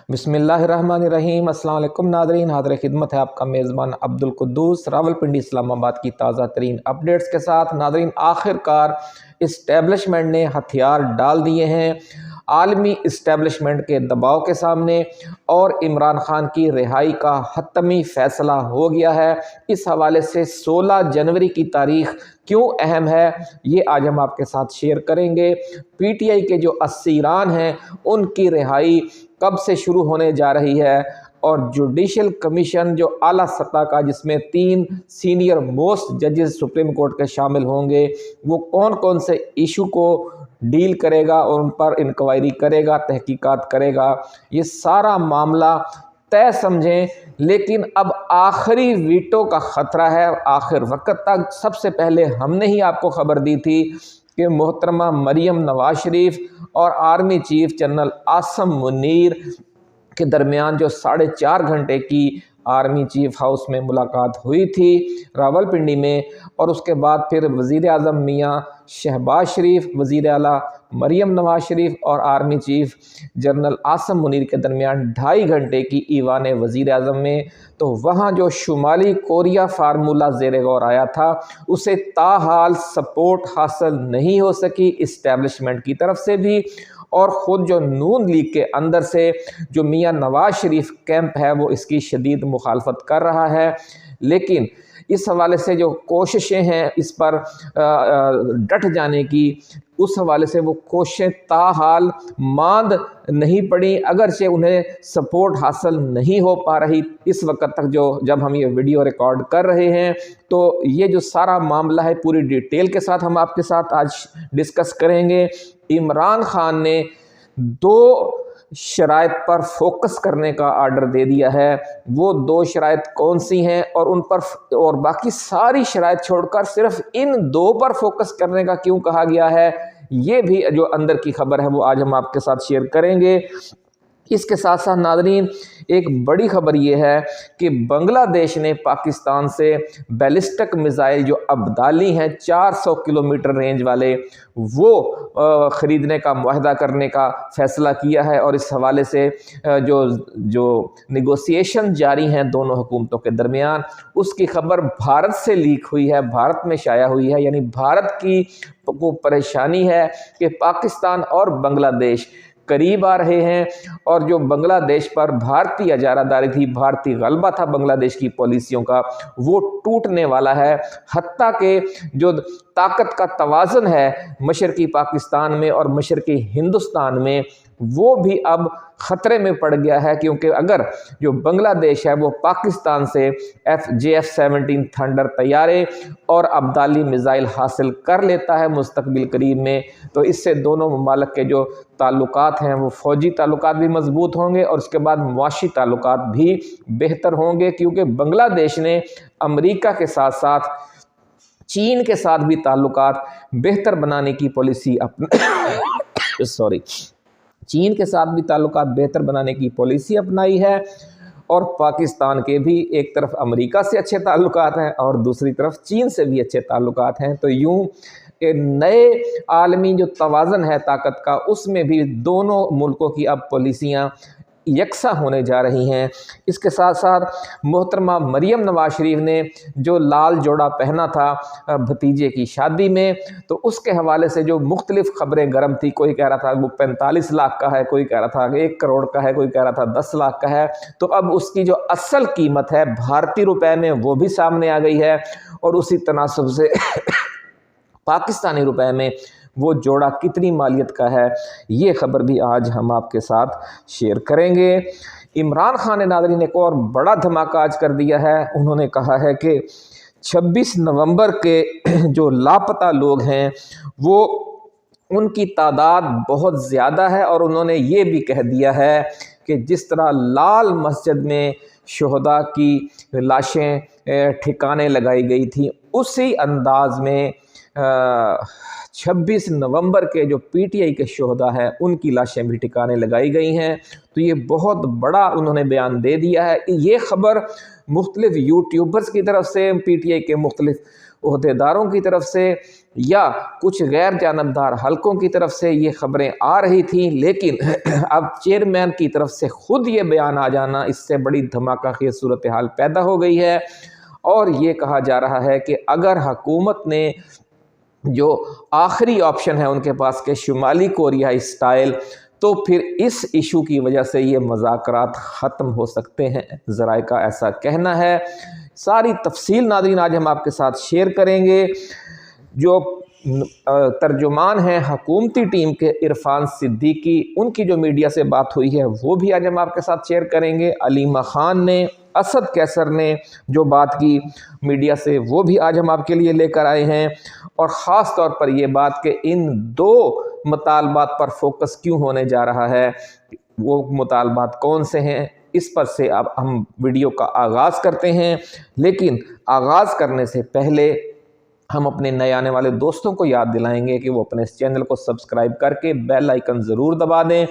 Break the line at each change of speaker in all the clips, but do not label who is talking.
بسم اللہ الرحمن الرحیم۔ السلام علیکم ناظرین، حاضر خدمت ہے آپ کا میزبان عبدالقدوس راولپنڈی اسلام آباد کی تازہ ترین اپڈیٹس کے ساتھ۔ ناظرین، آخر کار اسٹیبلشمنٹ نے ہتھیار ڈال دیے ہیں عالمی اسٹیبلشمنٹ کے دباؤ کے سامنے، اور عمران خان کی رہائی کا حتمی فیصلہ ہو گیا ہے۔ اس حوالے سے 16 جنوری کی تاریخ کیوں اہم ہے، یہ آج ہم آپ کے ساتھ شیئر کریں گے۔ پی ٹی آئی کے جو اسیران ہیں ان کی رہائی کب سے شروع ہونے جا رہی ہے، اور جوڈیشل کمیشن جو اعلیٰ سطح کا، جس میں 3 سینئر موسٹ ججز سپریم کورٹ کے شامل ہوں گے، وہ کون کون سے ایشو کو ڈیل کرے گا اور ان پر انکوائری کرے گا، تحقیقات کرے گا، یہ سارا معاملہ طے سمجھیں۔ لیکن اب آخری ویٹو کا خطرہ ہے آخر وقت تک۔ سب سے پہلے ہم نے ہی آپ کو خبر دی تھی کہ محترمہ مریم نواز شریف اور army chief general Asim Munir کے درمیان جو 4.5 گھنٹے کی آرمی چیف ہاؤس میں ملاقات ہوئی تھی راولپنڈی میں، اور اس کے بعد پھر وزیر اعظم میاں شہباز شریف، وزیر اعلیٰ مریم نواز شریف اور army chief general Asim Munir کے درمیان 2.5 گھنٹے کی ایوان وزیر اعظم میں، تو وہاں جو شمالی کوریا فارمولہ زیر غور آیا تھا اسے تاحال سپورٹ حاصل نہیں ہو سکی اسٹیبلشمنٹ کی طرف سے بھی، اور خود جو نون لیگ کے اندر سے جو میاں نواز شریف کیمپ ہے وہ اس کی شدید مخالفت کر رہا ہے۔ لیکن اس حوالے سے جو کوششیں ہیں اس پر ڈٹ جانے کی، اس حوالے سے وہ کوششیں تاحال ماند نہیں پڑیں، اگرچہ انہیں سپورٹ حاصل نہیں ہو پا رہی اس وقت تک جب ہم یہ ویڈیو ریکارڈ کر رہے ہیں۔ تو یہ جو سارا معاملہ ہے پوری ڈیٹیل کے ساتھ ہم آپ کے ساتھ آج ڈسکس کریں گے۔ عمران خان نے 2 شرائط پر فوکس کرنے کا آرڈر دے دیا ہے۔ وہ 2 شرائط کون سی ہیں، اور ان پر اور باقی ساری شرائط چھوڑ کر صرف ان 2 پر فوکس کرنے کا کیوں کہا گیا ہے، یہ بھی جو اندر کی خبر ہے وہ آج ہم آپ کے ساتھ شیئر کریں گے۔ اس کے ساتھ ساتھ ناظرین، ایک بڑی خبر یہ ہے کہ بنگلہ دیش نے پاکستان سے بیلسٹک میزائل جو ابدالی ہیں 400 کلومیٹر رینج والے، وہ خریدنے کا معاہدہ کرنے کا فیصلہ کیا ہے، اور اس حوالے سے جو نیگوسیشن جاری ہیں دونوں حکومتوں کے درمیان، اس کی خبر بھارت سے لیک ہوئی ہے، بھارت میں شائع ہوئی ہے۔ یعنی بھارت کی کو پریشانی ہے کہ پاکستان اور بنگلہ دیش قریب آ رہے ہیں، اور جو بنگلہ دیش پر بھارتی اجارہ داری تھی، بھارتی غلبہ تھا بنگلہ دیش کی پالیسیوں کا، وہ ٹوٹنے والا ہے۔ حتیٰ کہ جو طاقت کا توازن ہے مشرقی پاکستان میں اور مشرقی ہندوستان میں، وہ بھی اب خطرے میں پڑ گیا ہے، کیونکہ اگر جو بنگلہ دیش ہے وہ پاکستان سے JF-17 تھنڈر طیارے اور ابدالی میزائل حاصل کر لیتا ہے مستقبل قریب میں، تو اس سے دونوں ممالک کے جو تعلقات ہیں وہ فوجی تعلقات بھی مضبوط ہوں گے، اور اس کے بعد معاشی تعلقات بھی بہتر ہوں گے، کیونکہ بنگلہ دیش نے امریکہ کے ساتھ ساتھ چین کے ساتھ بھی تعلقات بہتر بنانے کی پالیسی چین کے ساتھ بھی تعلقات بہتر بنانے کی پالیسی اپنائی ہے، اور پاکستان کے بھی ایک طرف امریکہ سے اچھے تعلقات ہیں اور دوسری طرف چین سے بھی اچھے تعلقات ہیں۔ تو یوں کہ نئے عالمی جو توازن ہے طاقت کا، اس میں بھی دونوں ملکوں کی اب پالیسیاں یکساں ہونے جا رہی ہیں۔ اس کے ساتھ ساتھ محترمہ مریم نواز شریف نے جو لال جوڑا پہنا تھا بھتیجے کی شادی میں، تو اس کے حوالے سے جو مختلف خبریں گرم تھی، کوئی کہہ رہا تھا وہ 45 لاکھ کا ہے، کوئی کہہ رہا تھا 1 کروڑ کا ہے، کوئی کہہ رہا تھا 10 لاکھ کا ہے، تو اب اس کی جو اصل قیمت ہے بھارتی روپے میں وہ بھی سامنے آ گئی ہے، اور اسی تناسب سے پاکستانی روپے میں وہ جوڑا کتنی مالیت کا ہے، یہ خبر بھی آج ہم آپ کے ساتھ شیئر کریں گے۔ عمران خان نے ناظرین ایک اور بڑا دھماکہ آج کر دیا ہے۔ انہوں نے کہا ہے کہ 26 نومبر کے جو لاپتہ لوگ ہیں وہ ان کی تعداد بہت زیادہ ہے، اور انہوں نے یہ بھی کہہ دیا ہے کہ جس طرح لال مسجد میں شہداء کی لاشیں ٹھکانے لگائی گئی تھیں، اسی انداز میں 26 نومبر کے جو پی ٹی آئی کے شہداء ہیں ان کی لاشیں بھی ٹھکانے لگائی گئی ہیں۔ تو یہ بہت بڑا انہوں نے بیان دے دیا ہے۔ یہ خبر مختلف یوٹیوبرز کی طرف سے، پی ٹی آئی کے مختلف عہدیداروں کی طرف سے یا کچھ غیر جانبدار حلقوں کی طرف سے یہ خبریں آ رہی تھیں، لیکن اب چیئرمین کی طرف سے خود یہ بیان آ جانا، اس سے بڑی دھماکہ خیز صورتحال پیدا ہو گئی ہے۔ اور یہ کہا جا رہا ہے کہ اگر حکومت نے جو آخری آپشن ہے ان کے پاس کہ شمالی کوریا اسٹائل، تو پھر اس ایشو کی وجہ سے یہ مذاکرات ختم ہو سکتے ہیں، ذرائع کا ایسا کہنا ہے۔ ساری تفصیل ناظرین آج ہم آپ کے ساتھ شیئر کریں گے۔ جو ترجمان ہیں حکومتی ٹیم کے عرفان صدیقی، ان کی جو میڈیا سے بات ہوئی ہے وہ بھی آج ہم آپ کے ساتھ شیئر کریں گے۔ علیمہ خان نے، اسد کیسر نے جو بات کی میڈیا سے وہ بھی آج ہم آپ کے لیے لے کر آئے ہیں، اور خاص طور پر یہ بات کہ ان دو مطالبات پر فوکس کیوں ہونے جا رہا ہے، وہ مطالبات کون سے ہیں، اس پر سے اب ہم ویڈیو کا آغاز کرتے ہیں۔ لیکن آغاز کرنے سے پہلے ہم اپنے نئے آنے والے دوستوں کو یاد دلائیں گے کہ وہ اپنے اس چینل کو سبسکرائب کر کے بیل آئیکن ضرور دبا دیں،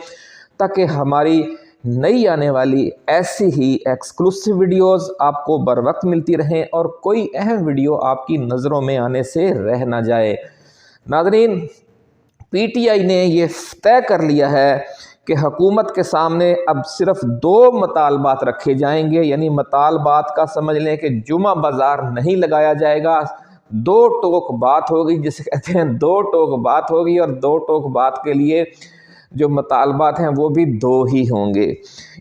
تاکہ ہماری نئی آنے والی ایسی ہی ایکسکلوسیو ویڈیوز آپ کو بر وقت ملتی رہیں اور کوئی اہم ویڈیو آپ کی نظروں میں آنے سے رہ نہ جائے۔ ناظرین، پی ٹی آئی نے یہ طے کر لیا ہے کہ حکومت کے سامنے اب صرف 2 مطالبات رکھے جائیں گے، یعنی مطالبات کا سمجھ لیں کہ جمعہ بازار نہیں لگایا جائے گا، 2 ٹوک بات ہوگی، جسے کہتے ہیں 2 ٹوک بات ہوگی، اور 2 ٹوک بات کے لیے جو مطالبات ہیں وہ بھی 2 ہی ہوں گے۔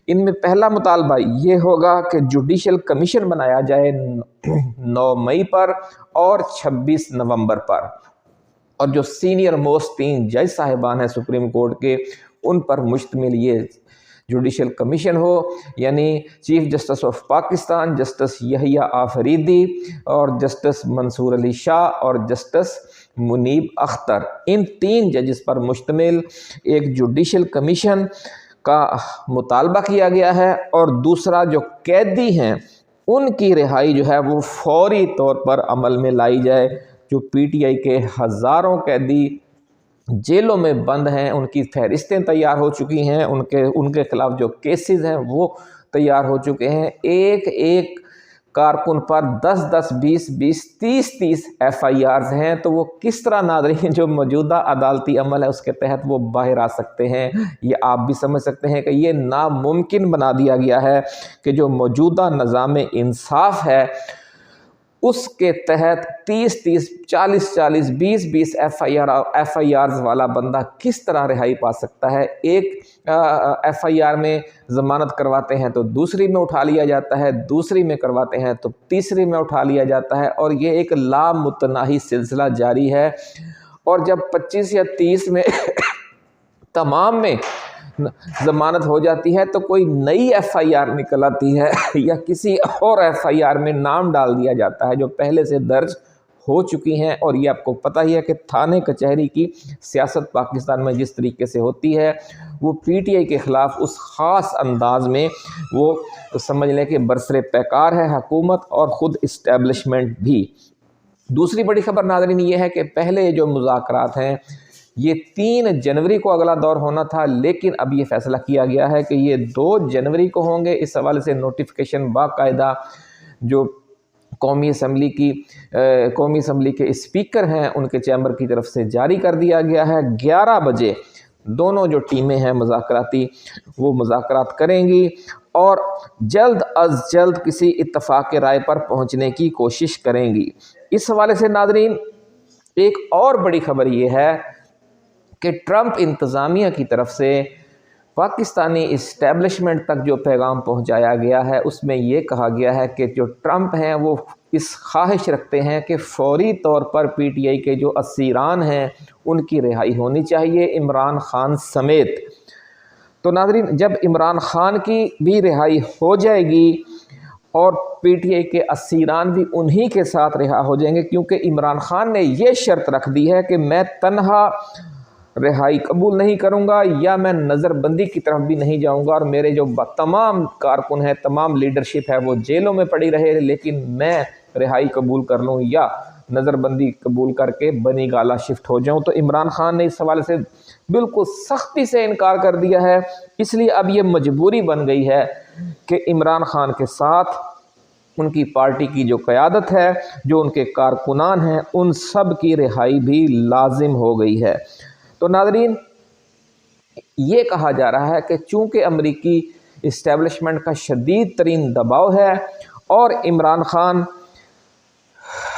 ان میں پہلا مطالبہ یہ ہوگا کہ جوڈیشل کمیشن بنایا جائے 9 مئی پر اور 26 نومبر پر، اور جو سینئر موسٹ 3 جج صاحبان ہیں سپریم کورٹ کے، ان پر مشتمل یہ جوڈیشل کمیشن ہو، یعنی chief justice of Pakistan justice Yahya Afridi اور جسٹس منصور علی شاہ اور جسٹس منیب اختر، ان 3 ججز پر مشتمل ایک جوڈیشل کمیشن کا مطالبہ کیا گیا ہے۔ اور دوسرا، جو قیدی ہیں ان کی رہائی جو ہے وہ فوری طور پر عمل میں لائی جائے۔ جو پی ٹی آئی کے ہزاروں قیدی جیلوں میں بند ہیں، ان کی فہرستیں تیار ہو چکی ہیں، ان کے خلاف جو کیسز ہیں وہ تیار ہو چکے ہیں۔ ایک کارکن پر 10 20 30 ایف آئی آرز ہیں، تو وہ کس طرح ناظرین جو موجودہ عدالتی عمل ہے اس کے تحت وہ باہر آ سکتے ہیں، یہ آپ بھی سمجھ سکتے ہیں کہ یہ ناممکن بنا دیا گیا ہے کہ جو موجودہ نظام انصاف ہے اس کے تحت 30 40 20 ایف آئی آرز والا بندہ کس طرح رہائی پا سکتا ہے۔ ایک ایف آئی آر میں ضمانت کرواتے ہیں تو دوسری میں اٹھا لیا جاتا ہے، دوسری میں کرواتے ہیں تو تیسری میں اٹھا لیا جاتا ہے، اور یہ ایک لامتناہی سلسلہ جاری ہے۔ اور جب 25 یا 30 میں تمام میں ضمانت ہو جاتی ہے تو کوئی نئی ایف آئی آر نکل آتی ہے یا کسی اور ایف آئی آر میں نام ڈال دیا جاتا ہے جو پہلے سے درج ہو چکی ہیں۔ اور یہ آپ کو پتہ ہی ہے کہ تھانے کچہری کی سیاست پاکستان میں جس طریقے سے ہوتی ہے، وہ پی ٹی آئی کے خلاف اس خاص انداز میں وہ سمجھ لیں کہ برسر پیکار ہے حکومت اور خود اسٹیبلشمنٹ بھی۔ دوسری بڑی خبر ناظرین یہ ہے کہ پہلے جو مذاکرات ہیں یہ 3 جنوری کو اگلا دور ہونا تھا، لیکن اب یہ فیصلہ کیا گیا ہے کہ یہ 2 جنوری کو ہوں گے۔ اس حوالے سے نوٹیفیکیشن باقاعدہ جو قومی اسمبلی کے اسپیکر ہیں ان کے چیمبر کی طرف سے جاری کر دیا گیا ہے۔ 11 بجے دونوں جو ٹیمیں ہیں مذاکراتی وہ مذاکرات کریں گی اور جلد از جلد کسی اتفاق رائے پر پہنچنے کی کوشش کریں گی۔ اس حوالے سے ناظرین ایک اور بڑی خبر یہ ہے کہ ٹرمپ انتظامیہ کی طرف سے پاکستانی اسٹیبلشمنٹ تک جو پیغام پہنچایا گیا ہے اس میں یہ کہا گیا ہے کہ جو ٹرمپ ہیں وہ اس خواہش رکھتے ہیں کہ فوری طور پر پی ٹی آئی کے جو اسیران ہیں ان کی رہائی ہونی چاہیے، عمران خان سمیت۔ تو ناظرین جب عمران خان کی بھی رہائی ہو جائے گی اور پی ٹی آئی کے اسیران بھی انہی کے ساتھ رہا ہو جائیں گے، کیونکہ عمران خان نے یہ شرط رکھ دی ہے کہ میں تنہا رہائی قبول نہیں کروں گا یا میں نظر بندی کی طرف بھی نہیں جاؤں گا، اور میرے جو تمام کارکن ہیں، تمام لیڈرشپ ہے وہ جیلوں میں پڑی رہے، لیکن میں رہائی قبول کر لوں یا نظر بندی قبول کر کے بنی گالا شفٹ ہو جاؤں۔ تو عمران خان نے اس حوالے سے بالکل سختی سے انکار کر دیا ہے۔ اس لیے اب یہ مجبوری بن گئی ہے کہ عمران خان کے ساتھ ان کی پارٹی کی جو قیادت ہے، جو ان کے کارکنان ہیں، ان سب کی رہائی بھی لازم ہو گئی ہے۔ تو ناظرین، یہ کہا جا رہا ہے کہ چونکہ امریکی اسٹیبلشمنٹ کا شدید ترین دباؤ ہے اور عمران خان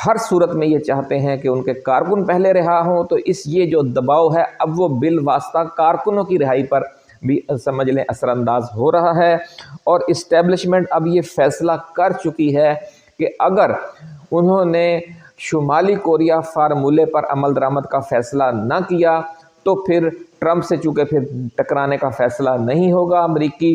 ہر صورت میں یہ چاہتے ہیں کہ ان کے کارکن پہلے رہا ہوں، تو یہ جو دباؤ ہے اب وہ بالواسطہ کارکنوں کی رہائی پر بھی سمجھ لیں اثر انداز ہو رہا ہے، اور اسٹیبلشمنٹ اب یہ فیصلہ کر چکی ہے کہ اگر انہوں نے شمالی کوریا فارمولے پر عمل درآمد کا فیصلہ نہ کیا تو پھر ٹرمپ سے چونکہ پھر ٹکرانے کا فیصلہ نہیں ہوگا، امریکی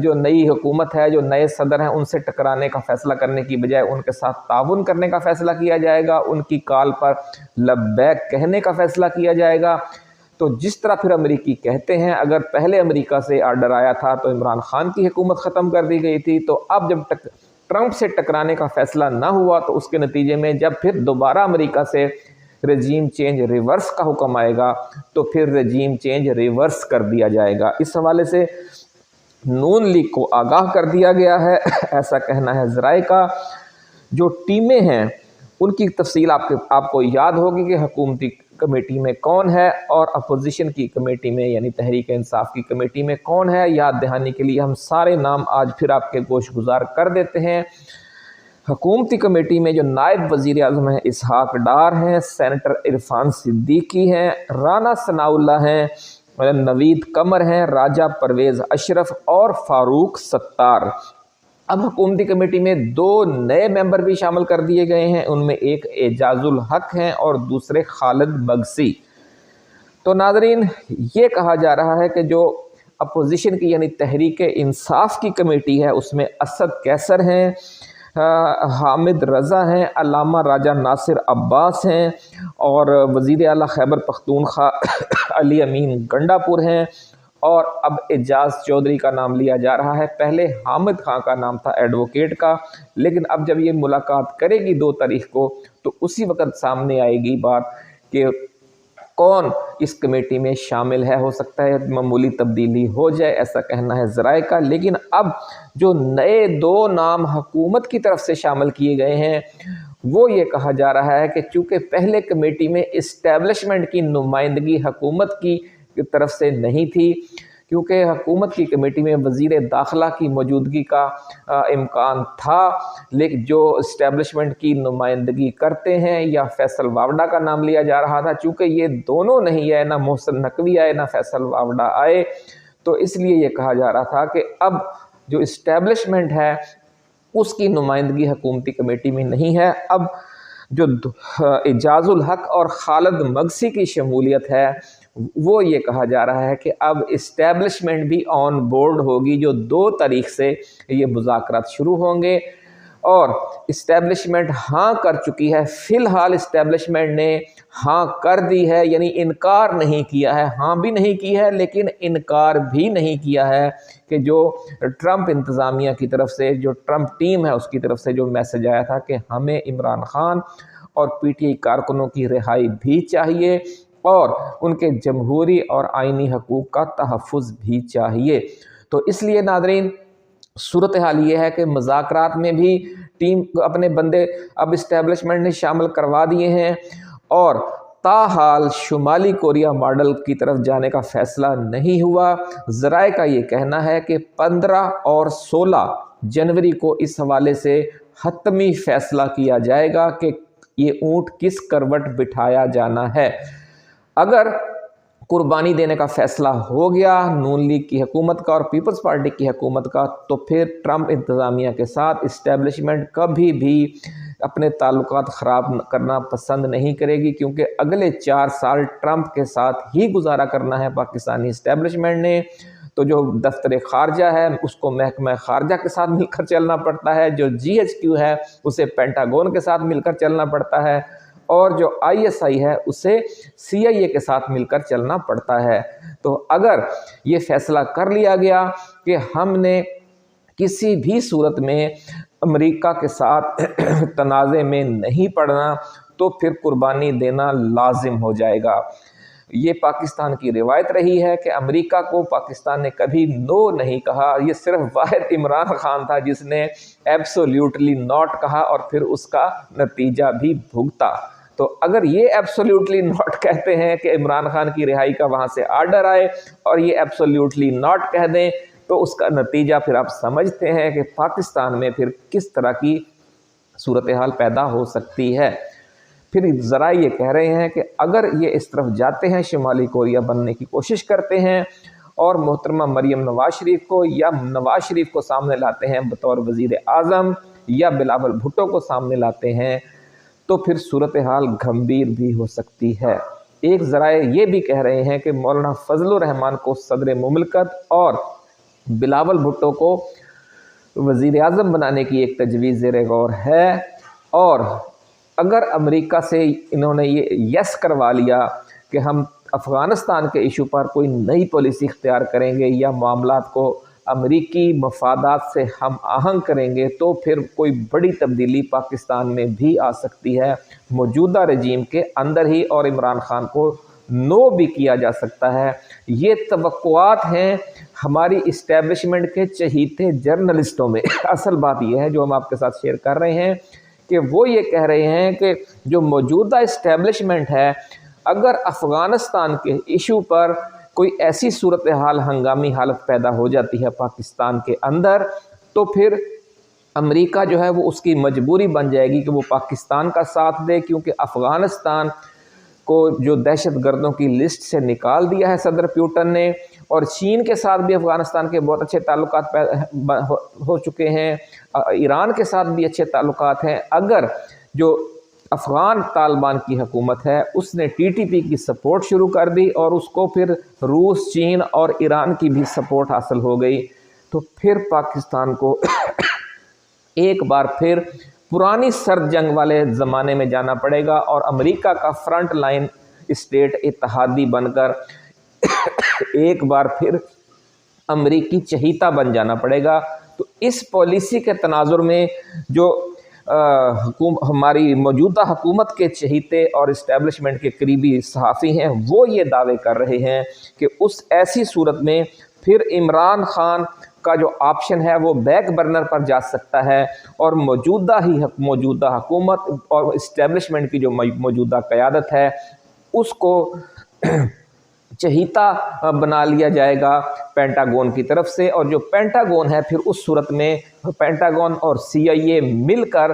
جو نئی حکومت ہے، جو نئے صدر ہیں، ان سے ٹکرانے کا فیصلہ کرنے کی بجائے ان کے ساتھ تعاون کرنے کا فیصلہ کیا جائے گا، ان کی کال پر لبیک کہنے کا فیصلہ کیا جائے گا۔ تو جس طرح پھر امریکی کہتے ہیں، اگر پہلے امریکہ سے آرڈر آیا تھا تو عمران خان کی حکومت ختم کر دی گئی تھی، تو اب جب ٹرمپ سے ٹکرانے کا فیصلہ نہ ہوا تو اس کے نتیجے میں جب پھر دوبارہ امریکہ سے رجیم چینج ریورس کا حکم آئے گا تو پھر رجیم چینج ریورس کر دیا جائے گا۔ اس حوالے سے نون لیگ کو آگاہ کر دیا گیا ہے، ایسا کہنا ہے ذرائع کا۔ جو ٹیمیں ہیں ان کی تفصیل آپ کو یاد ہوگی کہ حکومتی کمیٹی میں کون ہے اور اپوزیشن کی کمیٹی میں یعنی تحریک انصاف کی کمیٹی میں کون ہے۔ یاد دہانی کے لیے ہم سارے نام آج پھر آپ کے گوش گزار کر دیتے ہیں۔ حکومتی کمیٹی میں جو نائب وزیر اعظم ہیں اسحاق ڈار ہیں، سینیٹر عرفان صدیقی ہیں، رانا ثناء اللہ ہیں، نوید قمر ہیں، راجہ پرویز اشرف اور فاروق ستار۔ اب حکومتی کمیٹی میں 2 نئے ممبر بھی شامل کر دیے گئے ہیں، ان میں ایک اعجاز الحق ہیں اور دوسرے خالد بگسی۔ تو ناظرین، یہ کہا جا رہا ہے کہ جو اپوزیشن کی یعنی تحریک انصاف کی کمیٹی ہے اس میں اسد قیصر ہیں، حامد رضا ہیں، علامہ راجہ ناصر عباس ہیں اور وزیر اعلیٰ خیبر پختونخوا علی امین گنڈا پور ہیں، اور اب اعجاز چودھری کا نام لیا جا رہا ہے۔ پہلے حامد خان کا نام تھا ایڈوکیٹ کا، لیکن اب جب یہ ملاقات کرے گی 2 تاریخ کو تو اسی وقت سامنے آئے گی بات کہ کون اس کمیٹی میں شامل ہے۔ ہو سکتا ہے معمولی تبدیلی ہو جائے، ایسا کہنا ہے ذرائع کا۔ لیکن اب جو نئے 2 نام حکومت کی طرف سے شامل کیے گئے ہیں وہ یہ کہا جا رہا ہے کہ چونکہ پہلے کمیٹی میں اسٹیبلشمنٹ کی نمائندگی حکومت کی طرف سے نہیں تھی، کیونکہ حکومت کی کمیٹی میں وزیر داخلہ کی موجودگی کا امکان تھا، لیکن جو اسٹیبلشمنٹ کی نمائندگی کرتے ہیں یا فیصل واوڈا کا نام لیا جا رہا تھا، چونکہ یہ دونوں نہیں آئے، نہ محسن نقوی آئے نہ فیصل واوڈا آئے، تو اس لیے یہ کہا جا رہا تھا کہ اب جو اسٹیبلشمنٹ ہے اس کی نمائندگی حکومتی کمیٹی میں نہیں ہے۔ اب جو اعجاز الحق اور خالد مگسی کی شمولیت ہے وہ یہ کہا جا رہا ہے کہ اب اسٹیبلشمنٹ بھی آن بورڈ ہوگی، جو 2 تاریخ سے یہ مذاکرات شروع ہوں گے، اور اسٹیبلشمنٹ ہاں کر چکی ہے۔ فی الحال اسٹیبلشمنٹ نے ہاں کر دی ہے، یعنی انکار نہیں کیا ہے، ہاں بھی نہیں کی ہے لیکن انکار بھی نہیں کیا ہے کہ جو ٹرمپ انتظامیہ کی طرف سے، جو ٹرمپ ٹیم ہے اس کی طرف سے جو میسج آیا تھا کہ ہمیں عمران خان اور پی ٹی آئی کارکنوں کی رہائی بھی چاہیے اور ان کے جمہوری اور آئینی حقوق کا تحفظ بھی چاہیے۔ تو اس لیے ناظرین، صورتحال یہ ہے کہ مذاکرات میں بھی ٹیم اپنے بندے اب اسٹیبلشمنٹ نے شامل کروا دیے ہیں، اور تاحال شمالی کوریا ماڈل کی طرف جانے کا فیصلہ نہیں ہوا۔ ذرائع کا یہ کہنا ہے کہ 15 اور 16 جنوری کو اس حوالے سے حتمی فیصلہ کیا جائے گا کہ یہ اونٹ کس کروٹ بٹھایا جانا ہے۔ اگر قربانی دینے کا فیصلہ ہو گیا نون لیگ کی حکومت کا اور پیپلز پارٹی کی حکومت کا، تو پھر ٹرمپ انتظامیہ کے ساتھ اسٹیبلشمنٹ کبھی بھی اپنے تعلقات خراب کرنا پسند نہیں کرے گی، کیونکہ اگلے 4 سال ٹرمپ کے ساتھ ہی گزارا کرنا ہے پاکستانی اسٹیبلشمنٹ نے۔ تو جو دفتر خارجہ ہے اس کو محکمہ خارجہ کے ساتھ مل کر چلنا پڑتا ہے، جو جی ایچ کیو ہے اسے پینٹاگون کے ساتھ مل کر چلنا پڑتا ہے، اور جو آئی ایس آئی ہے اسے سی آئی اے کے ساتھ مل کر چلنا پڑتا ہے۔ تو اگر یہ فیصلہ کر لیا گیا کہ ہم نے کسی بھی صورت میں امریکہ کے ساتھ تنازع میں نہیں پڑنا، تو پھر قربانی دینا لازم ہو جائے گا۔ یہ پاکستان کی روایت رہی ہے کہ امریکہ کو پاکستان نے کبھی نو نہیں کہا، یہ صرف واحد عمران خان تھا جس نے ایبسولیوٹلی ناٹ کہا اور پھر اس کا نتیجہ بھی بھگتا۔ تو اگر یہ ایبسولیوٹلی ناٹ کہتے ہیں کہ عمران خان کی رہائی کا وہاں سے آرڈر آئے اور یہ ایبسولیوٹلی ناٹ کہہ دیں تو اس کا نتیجہ پھر آپ سمجھتے ہیں کہ پاکستان میں پھر کس طرح کی صورتحال پیدا ہو سکتی ہے۔ پھر ذرائع یہ کہہ رہے ہیں کہ اگر یہ اس طرف جاتے ہیں، شمالی کوریا بننے کی کوشش کرتے ہیں اور محترمہ مریم نواز شریف کو یا نواز شریف کو سامنے لاتے ہیں بطور وزیر اعظم یا بلاول بھٹو کو سامنے لاتے ہیں تو پھر صورتحال گھمبیر بھی ہو سکتی ہے۔ ایک ذرائع یہ بھی کہہ رہے ہیں کہ مولانا فضل الرحمان کو صدر مملکت اور بلاول بھٹو کو وزیر اعظم بنانے کی ایک تجویز زیر غور ہے، اور اگر امریکہ سے انہوں نے یہ یس کروا لیا کہ ہم افغانستان کے ایشو پر کوئی نئی پالیسی اختیار کریں گے یا معاملات کو امریکی مفادات سے ہم آہنگ کریں گے تو پھر کوئی بڑی تبدیلی پاکستان میں بھی آ سکتی ہے موجودہ رجیم کے اندر ہی، اور عمران خان کو نو بھی کیا جا سکتا ہے۔ یہ توقعات ہیں ہماری اسٹیبلشمنٹ کے چہیتے جرنلسٹوں میں۔ اصل بات یہ ہے جو ہم آپ کے ساتھ شیئر کر رہے ہیں کہ وہ یہ کہہ رہے ہیں کہ جو موجودہ اسٹیبلشمنٹ ہے، اگر افغانستان کے ایشو پر کوئی ایسی صورتحال ہنگامی حالت پیدا ہو جاتی ہے پاکستان کے اندر تو پھر امریکہ جو ہے وہ اس کی مجبوری بن جائے گی کہ وہ پاکستان کا ساتھ دے، کیونکہ افغانستان کو جو دہشت گردوں کی لسٹ سے نکال دیا ہے صدر پیوٹن نے، اور چین کے ساتھ بھی افغانستان کے بہت اچھے تعلقات ہو چکے ہیں، ایران کے ساتھ بھی اچھے تعلقات ہیں۔ اگر جو افغان طالبان کی حکومت ہے اس نے ٹی ٹی پی کی سپورٹ شروع کر دی اور اس کو پھر روس، چین اور ایران کی بھی سپورٹ حاصل ہو گئی تو پھر پاکستان کو ایک بار پھر پرانی سرد جنگ والے زمانے میں جانا پڑے گا اور امریکہ کا فرنٹ لائن اسٹیٹ اتحادی بن کر ایک بار پھر امریکی چہیتا بن جانا پڑے گا۔ تو اس پالیسی کے تناظر میں جو ہماری موجودہ حکومت کے چہیتے اور اسٹیبلشمنٹ کے قریبی صحافی ہیں وہ یہ دعوے کر رہے ہیں کہ اس ایسی صورت میں پھر عمران خان کا جو آپشن ہے وہ بیک برنر پر جا سکتا ہے اور موجودہ حکومت اور اسٹیبلشمنٹ کی جو موجودہ قیادت ہے اس کو چہیتا بنا لیا جائے گا پینٹاگون کی طرف سے، اور جو پینٹاگون ہے پھر اس صورت میں پینٹاگون اور سی آئی اے مل کر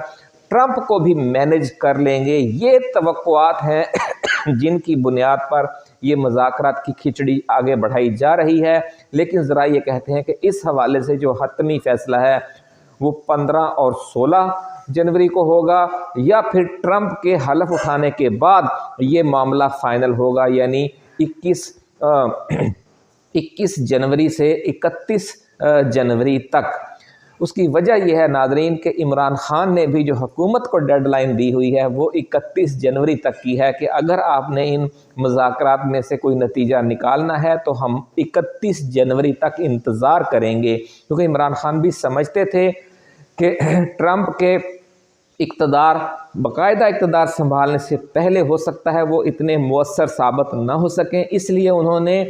ٹرمپ کو بھی مینیج کر لیں گے۔ یہ توقعات ہیں جن کی بنیاد پر یہ مذاکرات کی کھچڑی آگے بڑھائی جا رہی ہے، لیکن ذرا یہ کہتے ہیں کہ اس حوالے سے جو حتمی فیصلہ ہے وہ 15 اور 16 جنوری کو ہوگا یا پھر ٹرمپ کے حلف اٹھانے کے بعد یہ معاملہ فائنل ہوگا، یعنی 21 جنوری سے 31 جنوری تک۔ اس کی وجہ یہ ہے ناظرین کہ عمران خان نے بھی جو حکومت کو ڈیڈ لائن دی ہوئی ہے وہ 31 جنوری تک کی ہے کہ اگر آپ نے ان مذاکرات میں سے کوئی نتیجہ نکالنا ہے تو ہم 31 جنوری تک انتظار کریں گے، کیونکہ عمران خان بھی سمجھتے تھے کہ ٹرمپ کے باقاعدہ اقتدار سنبھالنے سے پہلے ہو سکتا ہے وہ اتنے مؤثر ثابت نہ ہو سکیں، اس لیے انہوں نے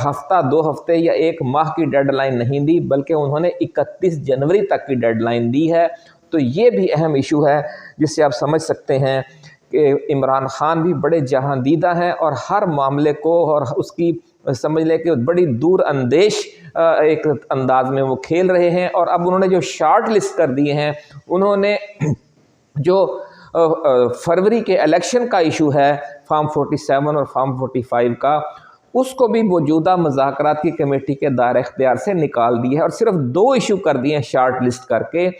ہفتہ 2 ہفتے یا 1 ماہ کی ڈیڈ لائن نہیں دی بلکہ انہوں نے 31 جنوری تک کی ڈیڈ لائن دی ہے۔ تو یہ بھی اہم ایشو ہے جس سے آپ سمجھ سکتے ہیں کہ عمران خان بھی بڑے جہاں دیدہ ہیں اور ہر معاملے کو اور اس کی سمجھ لے کہ بڑی دور اندیش ایک انداز میں وہ کھیل رہے ہیں، اور اب انہوں نے جو شارٹ لسٹ کر دیے ہیں، انہوں نے جو فروری کے الیکشن کا ایشو ہے فارم 47 اور فارم 45 کا، اس کو بھی موجودہ مذاکرات کی کمیٹی کے دائرہ اختیار سے نکال دی ہے اور صرف 2 ایشو کر دیے ہیں شارٹ لسٹ کر کے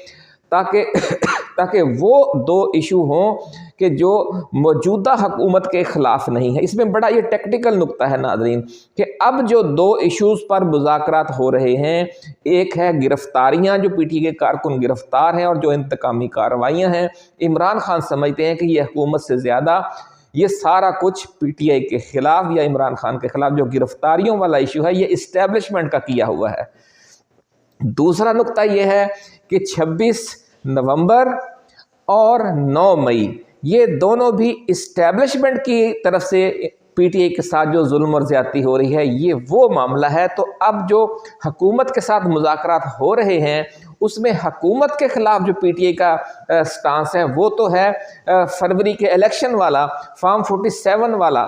تاکہ وہ 2 ایشو ہوں کہ جو موجودہ حکومت کے خلاف نہیں ہے۔ اس میں بڑا یہ ٹیکٹیکل نقطہ ہے ناظرین کہ اب جو 2 ایشوز پر مذاکرات ہو رہے ہیں، ایک ہے گرفتاریاں جو پی ٹی کے کارکن گرفتار ہیں اور جو انتقامی کارروائیاں ہیں۔ عمران خان سمجھتے ہیں کہ یہ حکومت سے زیادہ یہ سارا کچھ پی ٹی آئی کے خلاف یا عمران خان کے خلاف جو گرفتاریوں والا ایشو ہے یہ اسٹیبلشمنٹ کا کیا ہوا ہے۔ دوسرا نقطہ یہ ہے کہ 26 نومبر اور 9 مئی یہ دونوں بھی اسٹیبلشمنٹ کی طرف سے پی ٹی آئی کے ساتھ جو ظلم اور زیادتی ہو رہی ہے یہ وہ معاملہ ہے۔ تو اب جو حکومت کے ساتھ مذاکرات ہو رہے ہیں اس میں حکومت کے خلاف جو پی ٹی آئی کا سٹانس ہے وہ تو ہے فروری کے الیکشن والا، فارم 47 والا،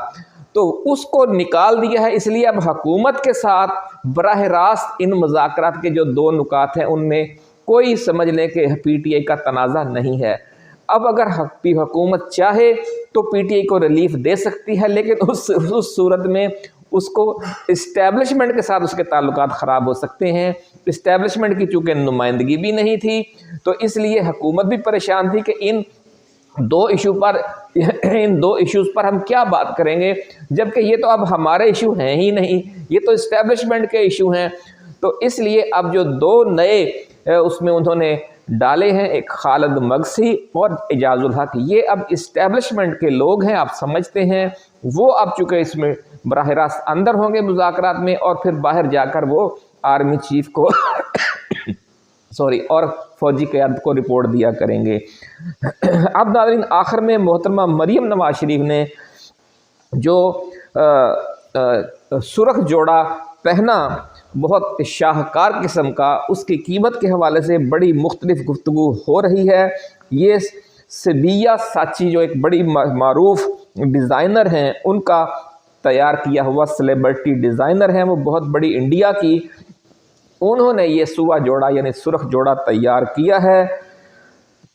تو اس کو نکال دیا ہے۔ اس لیے اب حکومت کے ساتھ براہ راست ان مذاکرات کے جو دو نکات ہیں ان میں کوئی سمجھ لیں کہ پی ٹی آئی کا تنازع نہیں ہے۔ اب اگر حکومت چاہے تو پی ٹی آئی کو ریلیف دے سکتی ہے، لیکن اس صورت میں اس کو اسٹیبلشمنٹ کے ساتھ اس کے تعلقات خراب ہو سکتے ہیں۔ اسٹیبلشمنٹ کی چونکہ نمائندگی بھی نہیں تھی تو اس لیے حکومت بھی پریشان تھی کہ ان دو ایشوز پر ہم کیا بات کریں گے، جبکہ یہ تو اب ہمارے ایشو ہیں ہی نہیں، یہ تو اسٹیبلشمنٹ کے ایشو ہیں۔ تو اس لیے اب جو دو نئے اس میں انہوں نے ڈالے ہیں، ایک خالد مگسی اور اعجاز الحق، یہ اب اسٹیبلشمنٹ کے لوگ ہیں، آپ سمجھتے ہیں، وہ اب چونکہ اس میں براہ راست اندر ہوں گے مذاکرات میں، اور پھر باہر جا کر وہ آرمی چیف کو اور فوجی قیادت کو رپورٹ دیا کریں گے۔ اب ناظرین آخر میں محترمہ مریم نواز شریف نے جو سرخ جوڑا پہنا بہت شاہکار قسم کا، اس کی قیمت کے حوالے سے بڑی مختلف گفتگو ہو رہی ہے۔ یہ سبیہ ساچی جو ایک بڑی معروف ڈیزائنر ہیں، ان کا تیار کیا ہوا سیلیبریٹی ڈیزائنر ہیں، وہ بہت بڑی انڈیا کی، انہوں نے یہ سوا جوڑا یعنی سرخ جوڑا تیار کیا ہے۔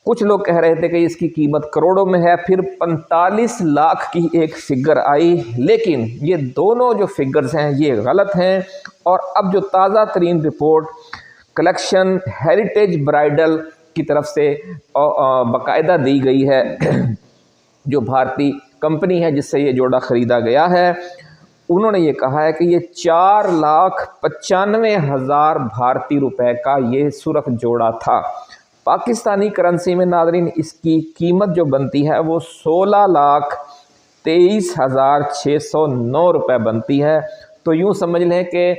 کچھ لوگ کہہ رہے تھے کہ اس کی قیمت کروڑوں میں ہے، پھر 45 لاکھ کی ایک فگر آئی، لیکن یہ دونوں جو فگرز ہیں یہ غلط ہیں۔ اور اب جو تازہ ترین رپورٹ کلیکشن ہیریٹیج برائڈل کی طرف سے باقاعدہ دی گئی ہے، جو بھارتی کمپنی ہے جس سے یہ جوڑا خریدا گیا ہے، انہوں نے یہ کہا ہے کہ یہ 4,95,000 بھارتی روپے کا یہ سرخ جوڑا تھا۔ پاکستانی کرنسی میں ناظرین اس کی قیمت جو بنتی ہے وہ 16,23,609 روپے بنتی ہے۔ تو یوں سمجھ لیں کہ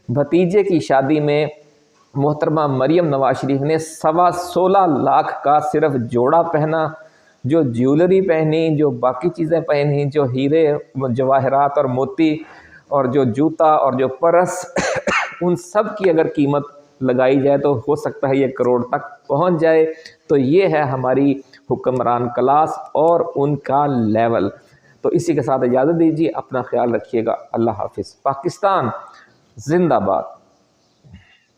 بھتیجے کی شادی میں محترمہ مریم نواز شریف نے 16.25 لاکھ کا صرف جوڑا پہنا، جو جیولری پہنی، جو باقی چیزیں پہنی، جو ہیرے جواہرات اور موتی اور جو جوتا اور جو پرس ان سب کی اگر قیمت لگائی جائے تو ہو سکتا ہے یہ کروڑ تک پہنچ جائے۔ تو یہ ہے ہماری حکمران کلاس اور ان کا لیول۔ تو اسی کے ساتھ اجازت دیجیے، اپنا خیال رکھیے گا، اللہ حافظ۔ پاکستان زندہ باد۔